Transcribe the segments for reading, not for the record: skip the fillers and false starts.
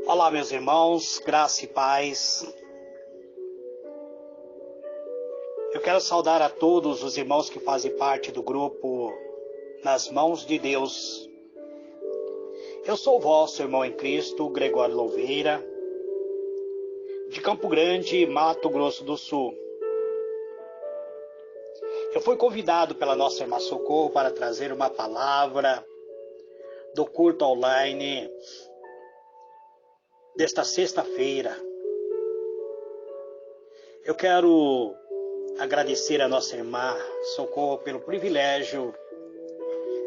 Olá, meus irmãos, graça e paz. Eu quero saudar a todos os irmãos que fazem parte do grupo Nas Mãos de Deus. Eu sou o vosso irmão em Cristo, Gregório Louveira, de Campo Grande, Mato Grosso do Sul. Eu fui convidado pela nossa irmã Socorro para trazer uma palavra do culto online desta sexta-feira. Eu quero agradecer a nossa irmã Socorro pelo privilégio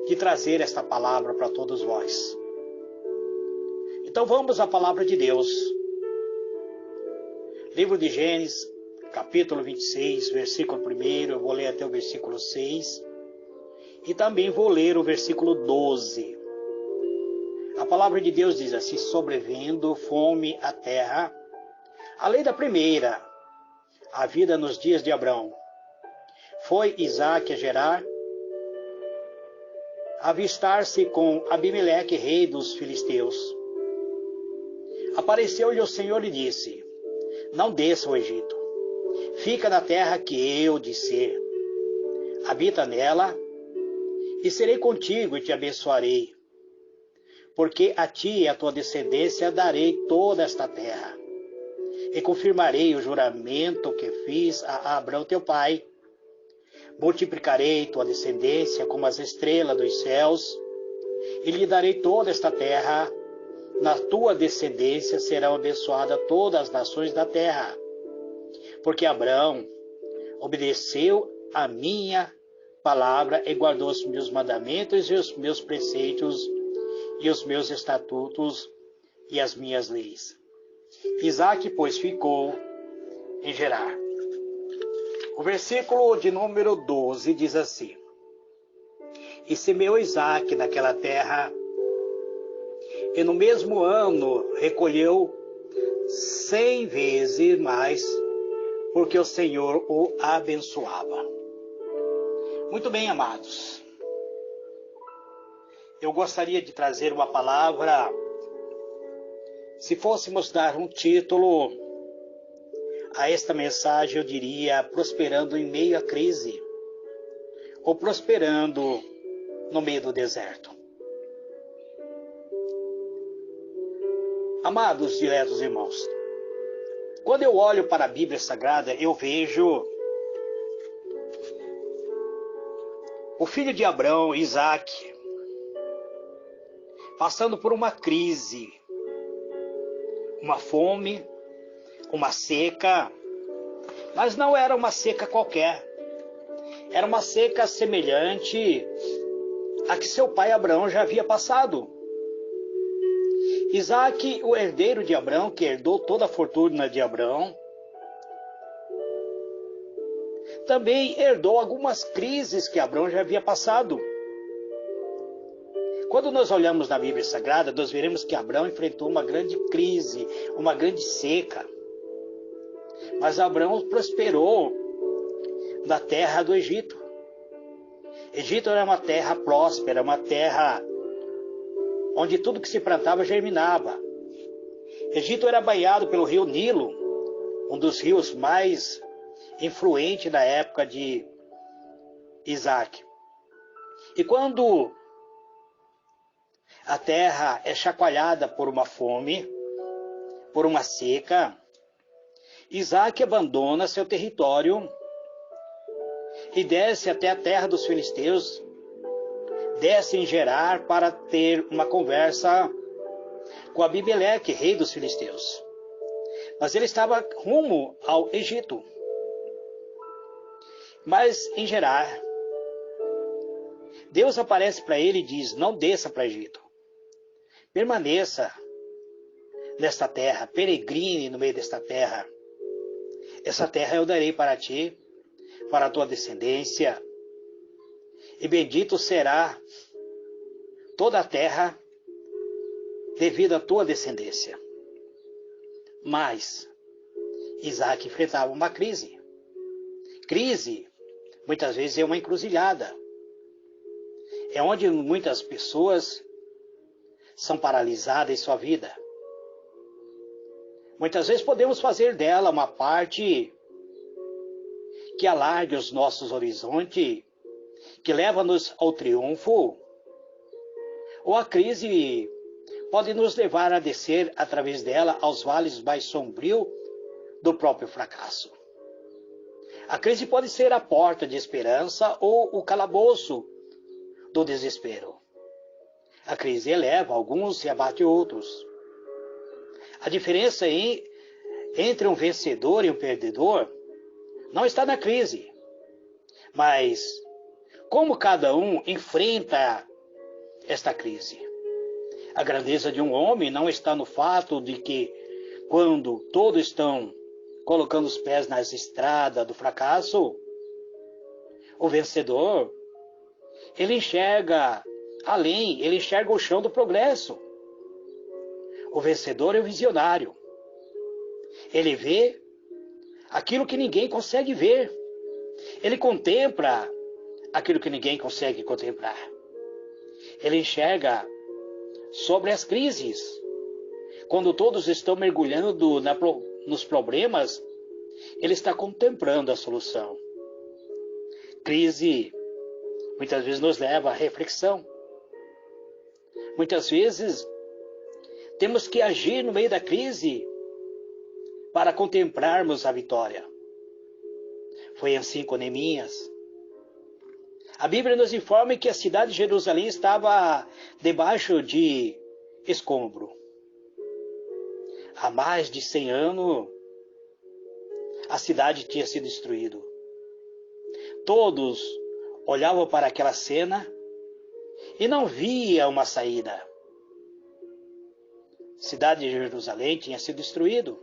de trazer esta palavra para todos vós. Então vamos à palavra de Deus. Livro de Gênesis, capítulo 26, versículo 1, eu vou ler até o versículo 6 e também vou ler o versículo 12. A palavra de Deus diz assim: sobrevendo fome à terra, além da primeira, a vida nos dias de Abrão. Foi Isaque a Gerar, avistar-se com Abimeleque, rei dos filisteus. Apareceu-lhe o Senhor e disse: não desça ao Egito, fica na terra que eu disser, habita nela, e serei contigo e te abençoarei, porque a ti e a tua descendência darei toda esta terra, e confirmarei o juramento que fiz a Abrão teu pai. Multiplicarei tua descendência como as estrelas dos céus, e lhe darei toda esta terra. Na tua descendência serão abençoadas todas as nações da terra, porque Abrão obedeceu a minha palavra e guardou os meus mandamentos e os meus preceitos e os meus estatutos e as minhas leis. Isaque, pois, ficou em Gerar. O versículo de número 12 diz assim: e semeou Isaque naquela terra, e no mesmo ano recolheu 100 vezes mais, porque o Senhor o abençoava. Muito bem, amados. Eu gostaria de trazer uma palavra, se fôssemos dar um título a esta mensagem, eu diria: prosperando em meio à crise, ou prosperando no meio do deserto. Amados diletos irmãos, quando eu olho para a Bíblia Sagrada, eu vejo o filho de Abrão, Isaque, passando por uma crise, uma fome, uma seca, mas não era uma seca qualquer. Era uma seca semelhante a que seu pai Abrão já havia passado. Isaque, o herdeiro de Abrão, que herdou toda a fortuna de Abrão, também herdou algumas crises que Abrão já havia passado. Quando nós olhamos na Bíblia Sagrada, nós veremos que Abrão enfrentou uma grande crise, uma grande seca. Mas Abrão prosperou na terra do Egito. Egito era uma terra próspera, uma terra onde tudo que se plantava germinava. Egito era banhado pelo rio Nilo, um dos rios mais influentes da época de Isaque. E quando a terra é chacoalhada por uma fome, por uma seca, Isaque abandona seu território e desce até a terra dos filisteus, desce em Gerar para ter uma conversa com Abimeleque, rei dos filisteus. Mas ele estava rumo ao Egito. Mas em Gerar, Deus aparece para ele e diz: não desça para o Egito. Permaneça nesta terra, peregrine no meio desta terra. Essa terra eu darei para ti, para a tua descendência, e bendito será toda a terra devido à tua descendência. Mas Isaque enfrentava uma crise. Crise, muitas vezes, é uma encruzilhada. É onde muitas pessoas são paralisadas em sua vida. Muitas vezes podemos fazer dela uma parte que alargue os nossos horizontes, que leva-nos ao triunfo, ou a crise pode nos levar a descer através dela aos vales mais sombrios do próprio fracasso. A crise pode ser a porta de esperança ou o calabouço do desespero. A crise eleva alguns e abate outros. A diferença entre um vencedor e um perdedor não está na crise, mas como cada um enfrenta esta crise. A grandeza de um homem não está no fato de que, quando todos estão colocando os pés nas estradas do fracasso, o vencedor, ele enxerga além, ele enxerga o chão do progresso. O vencedor é o visionário. Ele vê aquilo que ninguém consegue ver. Ele contempla aquilo que ninguém consegue contemplar. Ele enxerga sobre as crises. Quando todos estão mergulhando nos problemas, ele está contemplando a solução. Crise muitas vezes nos leva à reflexão. Muitas vezes temos que agir no meio da crise para contemplarmos a vitória. Foi assim com Neemias. A Bíblia nos informa que a cidade de Jerusalém estava debaixo de escombro. Há mais de 100 anos, a cidade tinha sido destruída. Todos olhavam para aquela cena e não via uma saída. A cidade de Jerusalém tinha sido destruída.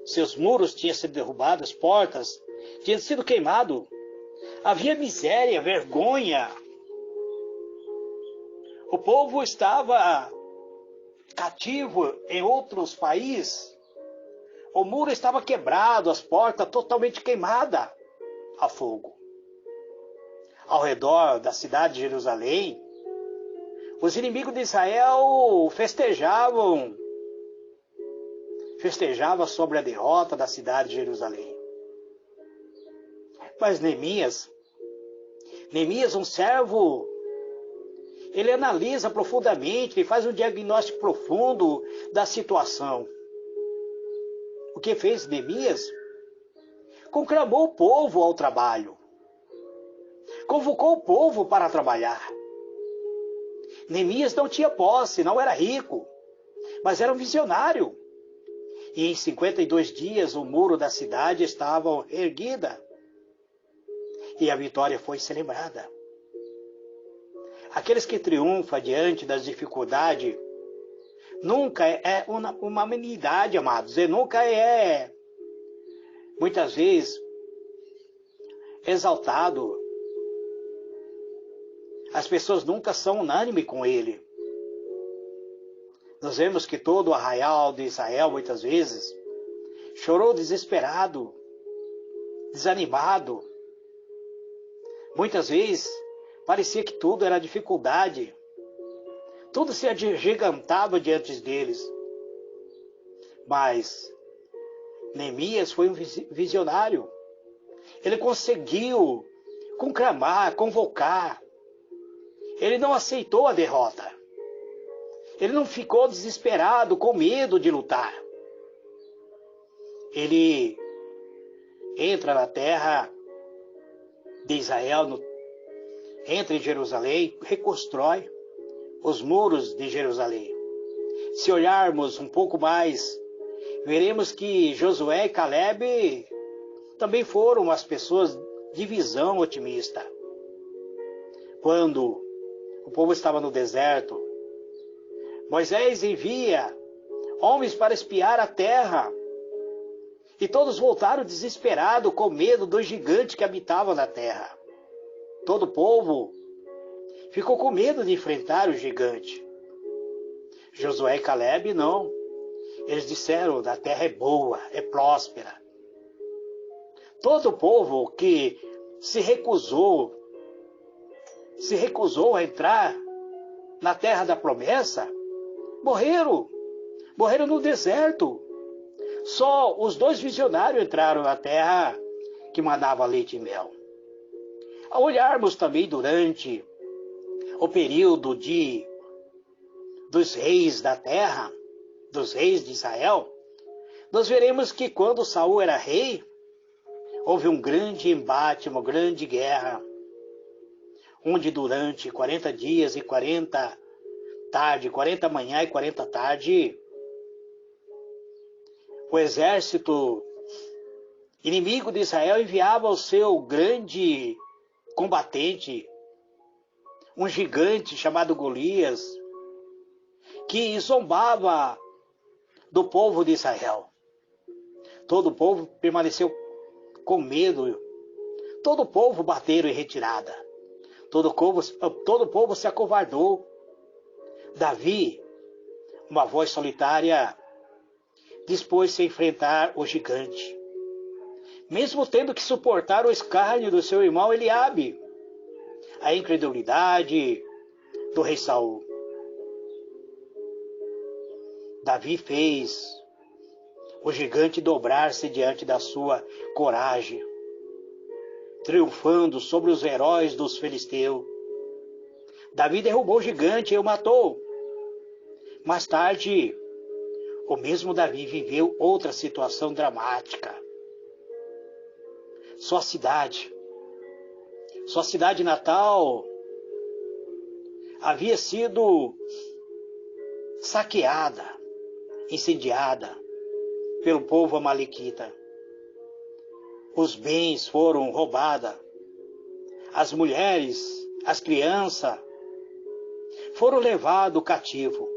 Seus muros tinham sido derrubados, as portas tinham sido queimadas. Havia miséria, vergonha. O povo estava cativo em outros países. O muro estava quebrado, as portas totalmente queimadas a fogo. Ao redor da cidade de Jerusalém, os inimigos de Israel festejavam sobre a derrota da cidade de Jerusalém. Mas Neemias, um servo, ele analisa profundamente, ele faz um diagnóstico profundo da situação. O que fez Neemias? Conclamou o povo ao trabalho. Convocou o povo para trabalhar. Neemias não tinha posse, não era rico, mas era um visionário. E em 52 dias o muro da cidade estava erguida. E a vitória foi celebrada. Aqueles que triunfam diante das dificuldades nunca é uma humanidade, amados. E nunca é, muitas vezes, exaltado. As pessoas nunca são unânimes com ele. Nós vemos que todo o arraial de Israel, muitas vezes, chorou desesperado, desanimado. Muitas vezes, parecia que tudo era dificuldade. Tudo se agigantava diante deles. Mas Neemias foi um visionário. Ele conseguiu conclamar, convocar. Ele não aceitou a derrota. Ele não ficou desesperado, com medo de lutar. Ele entra na terra de Israel, entra em Jerusalém, reconstrói os muros de Jerusalém. Se olharmos um pouco mais, veremos que Josué e Caleb também foram as pessoas de visão otimista. Quando o povo estava no deserto, Moisés envia homens para espiar a terra. E todos voltaram desesperados, com medo dos gigantes que habitavam na terra. Todo o povo ficou com medo de enfrentar o gigante. Josué e Caleb não. Eles disseram, a terra é boa, é próspera. Todo o povo que se recusou a entrar na terra da promessa, morreram no deserto. Só os 2 visionários entraram na terra que manava leite e mel. Ao olharmos também durante o período dos reis da terra, dos reis de Israel, nós veremos que quando Saul era rei, houve um grande embate, uma grande guerra, onde durante 40 dias e 40 manhã e 40 tarde, o exército inimigo de Israel enviava o seu grande combatente, um gigante chamado Golias, que zombava do povo de Israel. Todo o povo permaneceu com medo. Todo o povo bateram em retirada. Todo o povo se acovardou. Davi, uma voz solitária, dispôs-se a enfrentar o gigante. Mesmo tendo que suportar o escárnio do seu irmão Eliabe, a incredulidade do rei Saul. Davi fez o gigante dobrar-se diante da sua coragem, triunfando sobre os heróis dos filisteus. Davi derrubou o gigante e o matou. Mais tarde, o mesmo Davi viveu outra situação dramática. Sua cidade natal, havia sido saqueada, incendiada pelo povo amalequita. Os bens foram roubados, as mulheres, as crianças foram levados cativo.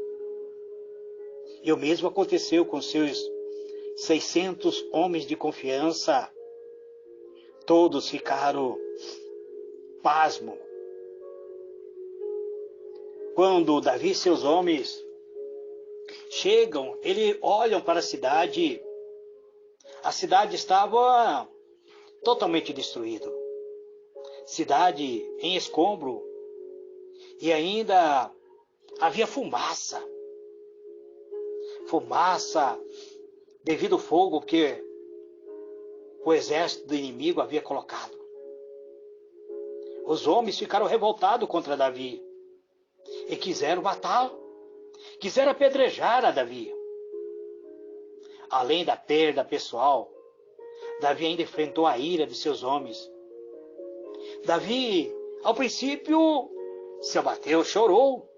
E o mesmo aconteceu com seus 600 homens de confiança. Todos ficaram pasmos. Quando Davi e seus homens chegam, eles olham para a cidade estava totalmente destruída. Cidade em escombro. E ainda havia fumaça. Fumaça devido ao fogo que o exército do inimigo havia colocado. Os homens ficaram revoltados contra Davi e quiseram matá-lo. Quiseram apedrejar a Davi. Além da perda pessoal, Davi ainda enfrentou a ira de seus homens. Davi, ao princípio, se abateu, chorou,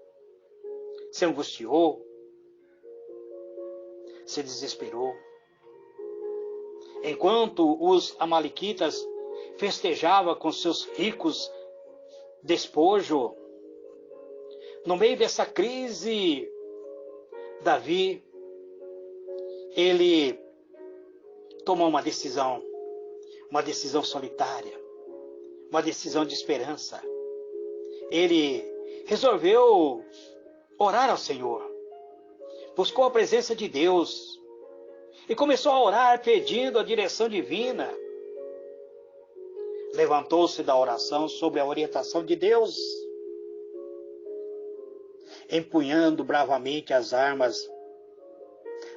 se angustiou, se desesperou. Enquanto os amalequitas festejavam com seus ricos despojos, no meio dessa crise, Davi, ele tomou uma decisão solitária, uma decisão de esperança. Ele resolveu orar ao Senhor, buscou a presença de Deus e começou a orar pedindo a direção divina. Levantou-se da oração sob a orientação de Deus, empunhando bravamente as armas.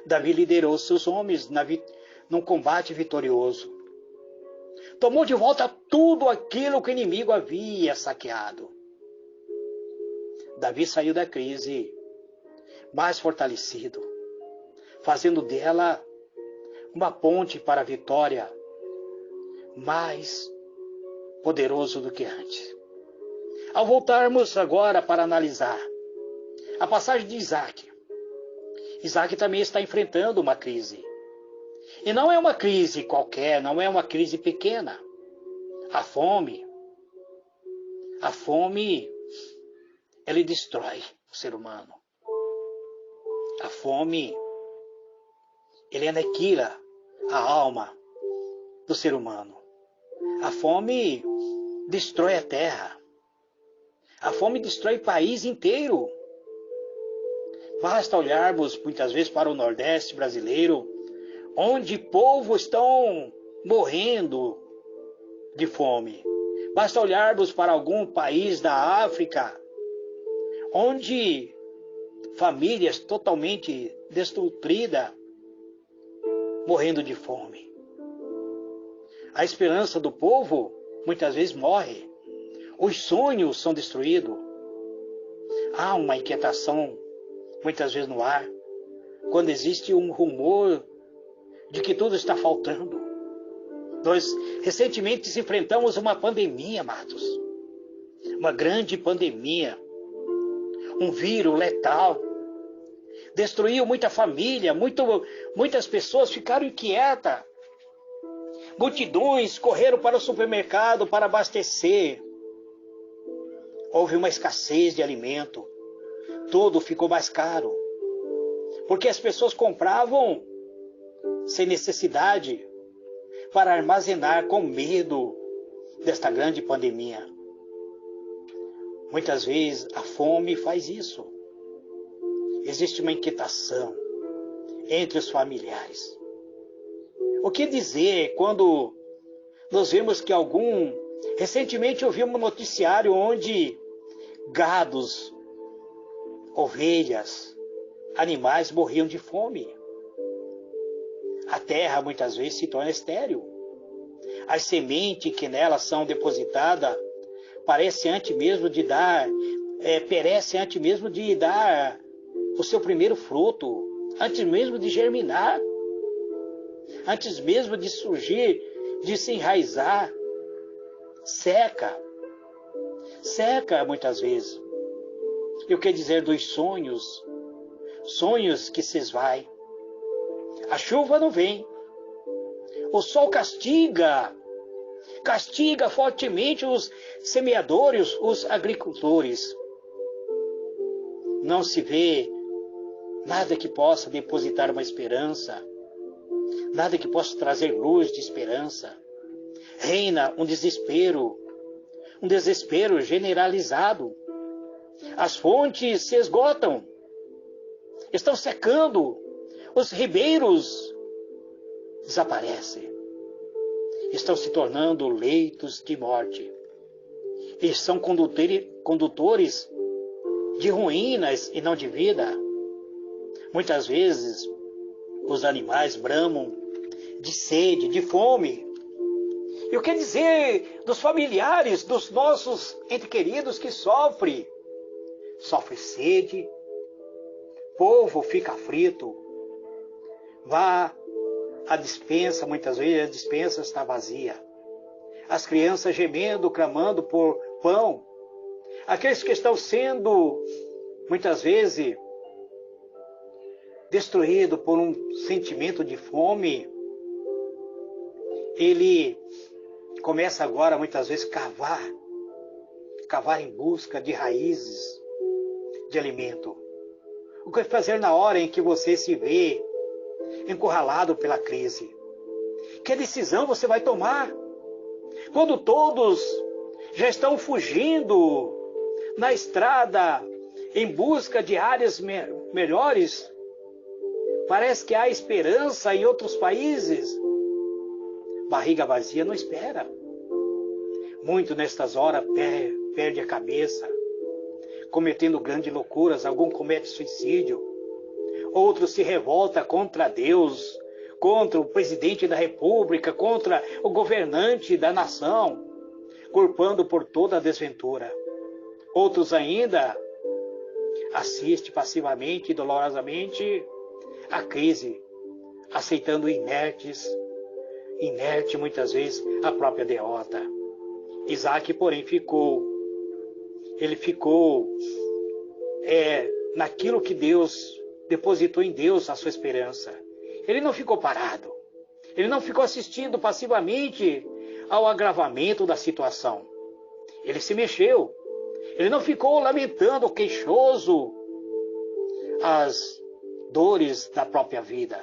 Davi liderou seus homens num combate vitorioso. Tomou de volta tudo aquilo que o inimigo havia saqueado. Davi saiu da crise mais fortalecido, fazendo dela uma ponte para a vitória, mais poderoso do que antes. Ao voltarmos agora para analisar a passagem de Isaac, Isaac também está enfrentando uma crise. E não é uma crise qualquer, não é uma crise pequena. A fome, ele destrói o ser humano. A fome, ele aniquila a alma do ser humano. A fome destrói a terra. A fome destrói o país inteiro. Basta olharmos muitas vezes para o Nordeste brasileiro, onde povos estão morrendo de fome. Basta olharmos para algum país da África, onde famílias totalmente destruídas, morrendo de fome. A esperança do povo muitas vezes morre. Os sonhos são destruídos. Há uma inquietação muitas vezes no ar, quando existe um rumor de que tudo está faltando. Nós recentemente enfrentamos uma pandemia, amados. Uma grande pandemia. Um vírus letal. Destruiu muita família, muitas pessoas ficaram inquietas. Multidões correram para o supermercado para abastecer. Houve uma escassez de alimento. Tudo ficou mais caro. Porque as pessoas compravam sem necessidade para armazenar com medo desta grande pandemia. Muitas vezes a fome faz isso. Existe uma inquietação entre os familiares. O que dizer quando nós vemos que recentemente eu vi um noticiário onde gados, ovelhas, animais morriam de fome. A terra muitas vezes se torna estéril. As sementes que nelas são depositadas perecem antes mesmo de dar o seu primeiro fruto, antes mesmo de germinar, antes mesmo de surgir, de se enraizar. Seca muitas vezes. E o que dizer dos sonhos? Sonhos que se esvaem. A chuva não vem. O sol castiga fortemente os semeadores, os agricultores. Não se vê nada que possa depositar uma esperança, nada que possa trazer luz de esperança. Reina um desespero generalizado. As fontes se esgotam, estão secando, os ribeiros desaparecem, estão se tornando leitos de morte. Eles são condutores de ruínas e não de vida. Muitas vezes os animais bramam de sede, de fome. E o que dizer dos familiares, dos nossos entes queridos que sofrem sede, povo fica aflito. Vá à despensa, muitas vezes a despensa está vazia. As crianças gemendo, clamando por pão. Aqueles que estão sendo, muitas vezes, destruídos por um sentimento de fome, ele começa agora, muitas vezes, cavar em busca de raízes de alimento. O que fazer na hora em que você se vê encurralado pela crise? Que decisão você vai tomar? Quando todos já estão fugindo na estrada em busca de áreas melhores, parece que há esperança em outros países. Barriga vazia não espera. Muito nestas horas perde a cabeça, cometendo grandes loucuras. Algum comete suicídio, outro se revolta contra Deus, contra o presidente da república, contra o governante da nação, culpando por toda a desventura. Outros ainda assistem passivamente e dolorosamente a crise, aceitando inerte muitas vezes a própria derrota. Isaac, porém, ficou naquilo que Deus depositou em Deus a sua esperança. Ele não ficou parado. Ele não ficou assistindo passivamente ao agravamento da situação. Ele se mexeu. Ele não ficou lamentando, queixoso, as dores da própria vida.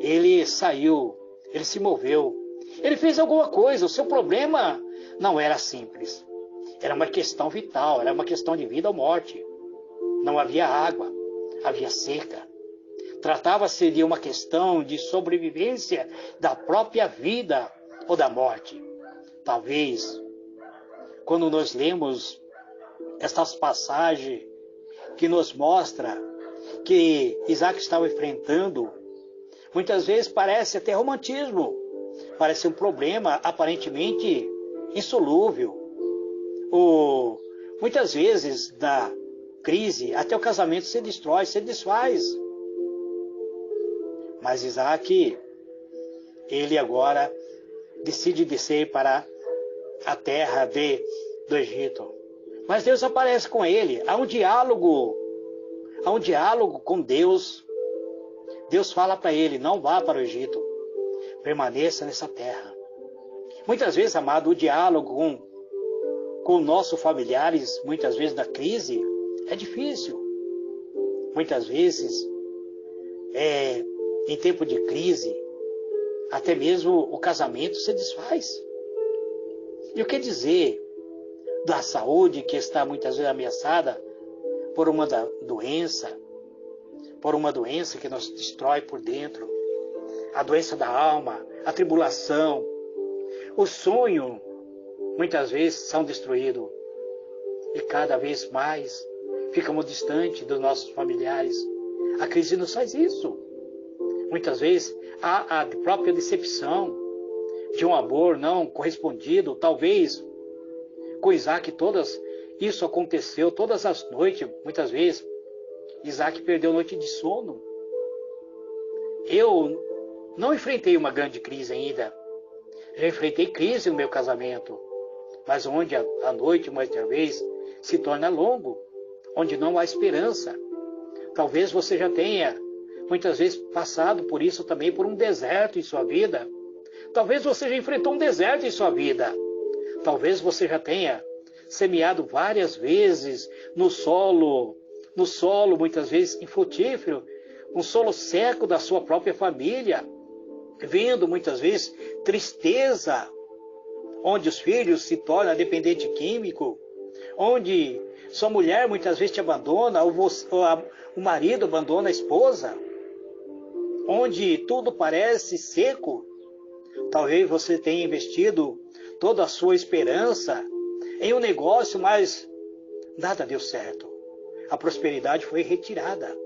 Ele saiu, ele se moveu, ele fez alguma coisa. O seu problema não era simples. Era uma questão vital, era uma questão de vida ou morte. Não havia água, havia seca. Tratava-se de uma questão de sobrevivência da própria vida ou da morte. Talvez, quando nós lemos estas passagens que nos mostra que Isaac estava enfrentando Muitas vezes parece até romantismo, parece um problema aparentemente insolúvel. Muitas vezes, na crise, até o casamento se destrói, se desfaz. Mas Isaac, ele agora decide descer para a terra do Egito. Mas Deus aparece com ele. Há um diálogo com Deus. Deus fala para ele: não vá para o Egito, permaneça nessa terra. Muitas vezes, amado, o diálogo com nossos familiares, muitas vezes na crise, é difícil. Muitas vezes, em tempo de crise, até mesmo o casamento se desfaz. E o que dizer da saúde que está muitas vezes ameaçada por uma doença que nos destrói por dentro, a doença da alma, a tribulação, o sonho, muitas vezes são destruídos e cada vez mais ficamos distantes dos nossos familiares. A crise nos faz isso. Muitas vezes há a própria decepção de um amor não correspondido. Talvez com Isaac isso aconteceu todas as noites. Muitas vezes Isaac perdeu noite de sono. Eu não enfrentei uma grande crise ainda. Já enfrentei crise no meu casamento, mas onde a noite, muitas vezes, se torna longo, onde não há esperança. Talvez você já tenha, muitas vezes, passado por isso também, por um deserto em sua vida. Talvez você já enfrentou um deserto em sua vida. Talvez você já tenha semeado várias vezes no solo, muitas vezes infrutífero, um solo seco da sua própria família, vendo muitas vezes tristeza, onde os filhos se tornam dependente químico, onde sua mulher muitas vezes te abandona, ou o marido abandona a esposa, onde tudo parece seco. Talvez você tenha investido toda a sua esperança em um negócio, mas nada deu certo. A prosperidade foi retirada.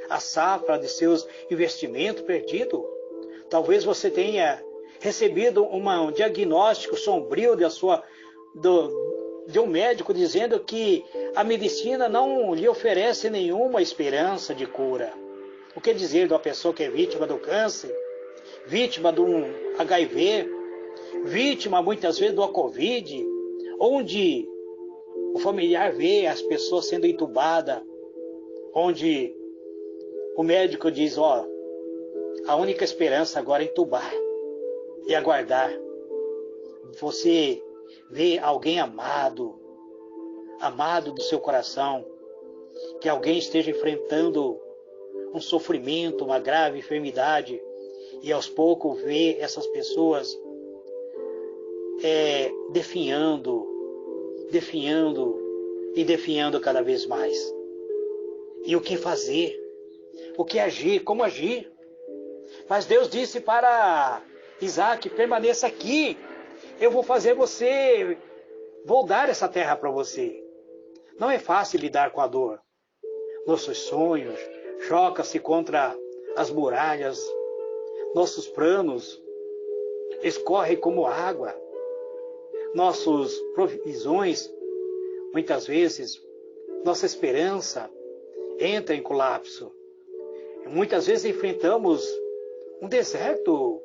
A safra de seus investimentos perdido. Talvez você tenha recebido um diagnóstico sombrio de um médico dizendo que a medicina não lhe oferece nenhuma esperança de cura. O que dizer de uma pessoa que é vítima do câncer, vítima de um HIV, vítima muitas vezes do Covid, onde o familiar vê as pessoas sendo entubadas, onde o médico diz: a única esperança agora é entubar e aguardar. Você vê alguém amado do seu coração, que alguém esteja enfrentando um sofrimento, uma grave enfermidade, e aos poucos vê essas pessoas definhando cada vez mais. E o que fazer? O que agir? Como agir? Mas Deus disse para Isaac: permaneça aqui, eu vou vou dar essa terra para você. Não é fácil lidar com a dor. Nossos sonhos chocam-se contra as muralhas, nossos planos escorrem como água, nossas provisões, muitas vezes, nossa esperança entra em colapso. Muitas vezes enfrentamos um deserto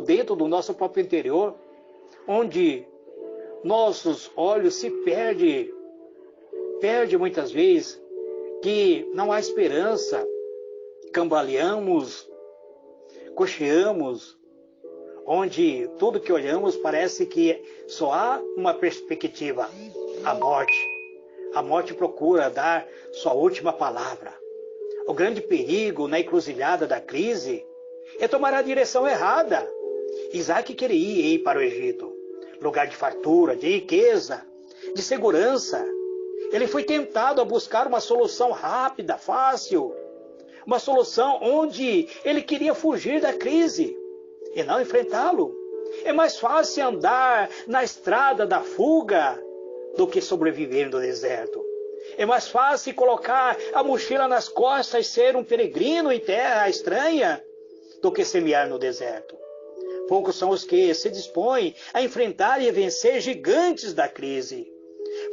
dentro do nosso próprio interior, onde nossos olhos se perde muitas vezes, que não há esperança, cambaleamos, cocheamos, onde tudo que olhamos parece que só há uma perspectiva: a morte. A morte procura dar sua última palavra. O grande perigo na encruzilhada da crise é tomar a direção errada. Isaac queria ir para o Egito, lugar de fartura, de riqueza, de segurança. Ele foi tentado a buscar uma solução rápida, fácil, uma solução onde ele queria fugir da crise e não enfrentá-lo. É mais fácil andar na estrada da fuga do que sobreviver no deserto. É mais fácil colocar a mochila nas costas e ser um peregrino em terra estranha do que semear no deserto. Poucos são os que se dispõem a enfrentar e vencer gigantes da crise.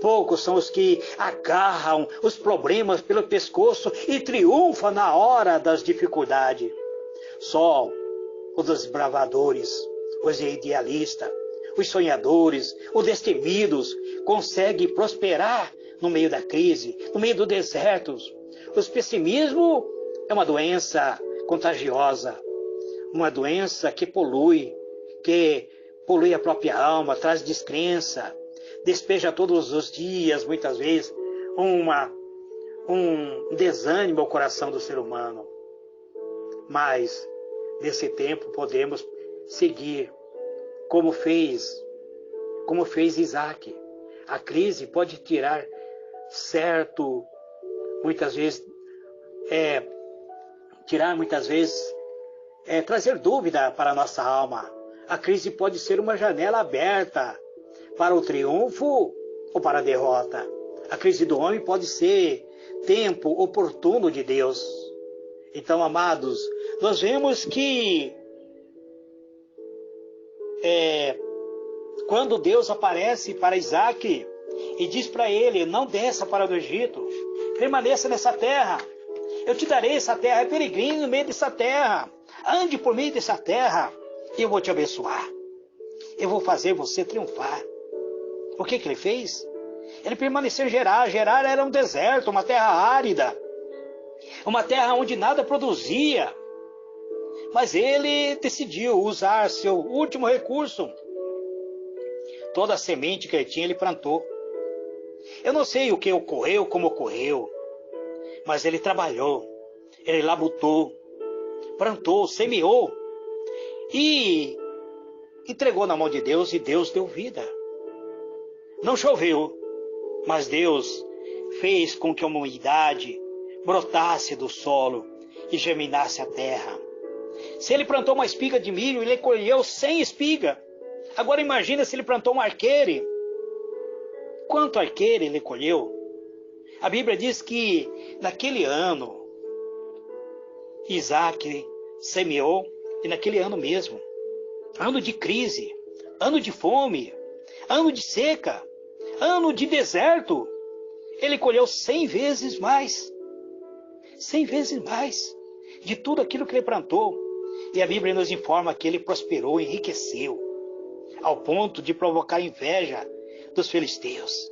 Poucos são os que agarram os problemas pelo pescoço e triunfam na hora das dificuldades. Só os desbravadores, os idealistas, os sonhadores, os destemidos conseguem prosperar no meio da crise, no meio do deserto. O pessimismo é uma doença contagiosa, uma doença que polui a própria alma, traz descrença, despeja todos os dias, muitas vezes, um desânimo ao coração do ser humano. Mas, nesse tempo, podemos seguir como fez Isaac. A crise pode tirar muitas vezes, trazer dúvida para a nossa alma. A crise pode ser uma janela aberta para o triunfo ou para a derrota. A crise do homem pode ser tempo oportuno de Deus. Então, amados, nós vemos que quando Deus aparece para Isaac e diz para ele: não desça para o Egito, permaneça nessa terra, eu te darei essa terra, é peregrino no meio dessa terra, ande por meio dessa terra, e eu vou te abençoar, eu vou fazer você triunfar. O que ele fez? Ele permaneceu em Gerar. Gerar era um deserto, uma terra árida, uma terra onde nada produzia, mas ele decidiu usar seu último recurso. Toda a semente que ele tinha, ele plantou. Eu não sei o que ocorreu, como ocorreu, mas ele trabalhou, ele labutou, plantou, semeou e entregou na mão de Deus, e Deus deu vida. Não choveu, mas Deus fez com que a umidade brotasse do solo e germinasse a terra. Se ele plantou uma espiga de milho, ele colheu 100 espigas. Agora imagina se ele plantou um arqueire. Quanto arqueire ele colheu? A Bíblia diz que naquele ano, Isaac semeou, e naquele ano mesmo, ano de crise, ano de fome, ano de seca, ano de deserto, ele colheu 100 vezes mais. 100 vezes mais de tudo aquilo que ele plantou. E a Bíblia nos informa que ele prosperou, enriqueceu, ao ponto de provocar inveja dos filisteus.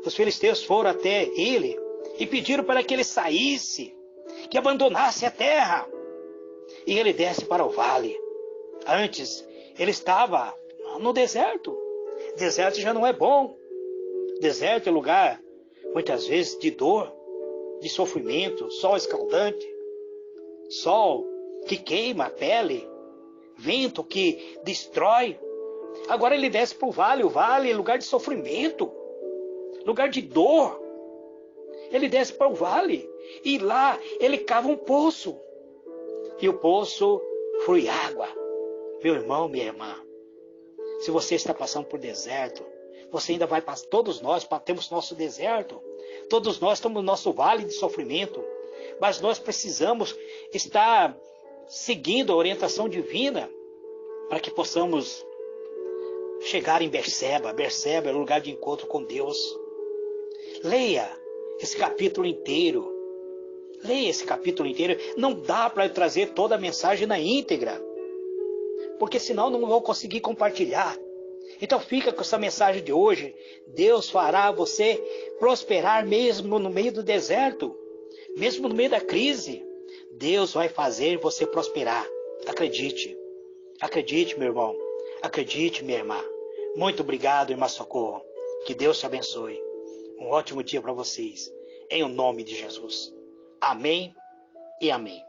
Os filisteus foram até ele e pediram para que ele saísse, que abandonasse a terra, e ele desce para o vale. Antes, ele estava no deserto. Deserto já não é bom. Deserto é lugar, muitas vezes, de dor, de sofrimento, sol escaldante, sol que queima a pele, vento que destrói. Agora ele desce para o vale é lugar de sofrimento, lugar de dor. Ele desce para o vale e lá ele cava um poço, e o poço flui água. Meu irmão, minha irmã, se você está passando por deserto, você ainda vai passar. Todos nós temos nosso deserto, todos nós estamos no nosso vale de sofrimento, mas nós precisamos estar seguindo a orientação divina para que possamos chegar em Berseba. Berseba é o lugar de encontro com Deus. Leia esse capítulo inteiro. Leia esse capítulo inteiro. Não dá para trazer toda a mensagem na íntegra, porque senão não vou conseguir compartilhar. Então fica com essa mensagem de hoje. Deus fará você prosperar mesmo no meio do deserto, mesmo no meio da crise. Deus vai fazer você prosperar. Acredite. Acredite, meu irmão. Acredite, minha irmã. Muito obrigado, irmã Socorro. Que Deus te abençoe. Um ótimo dia para vocês. Em o nome de Jesus. Amém e amém.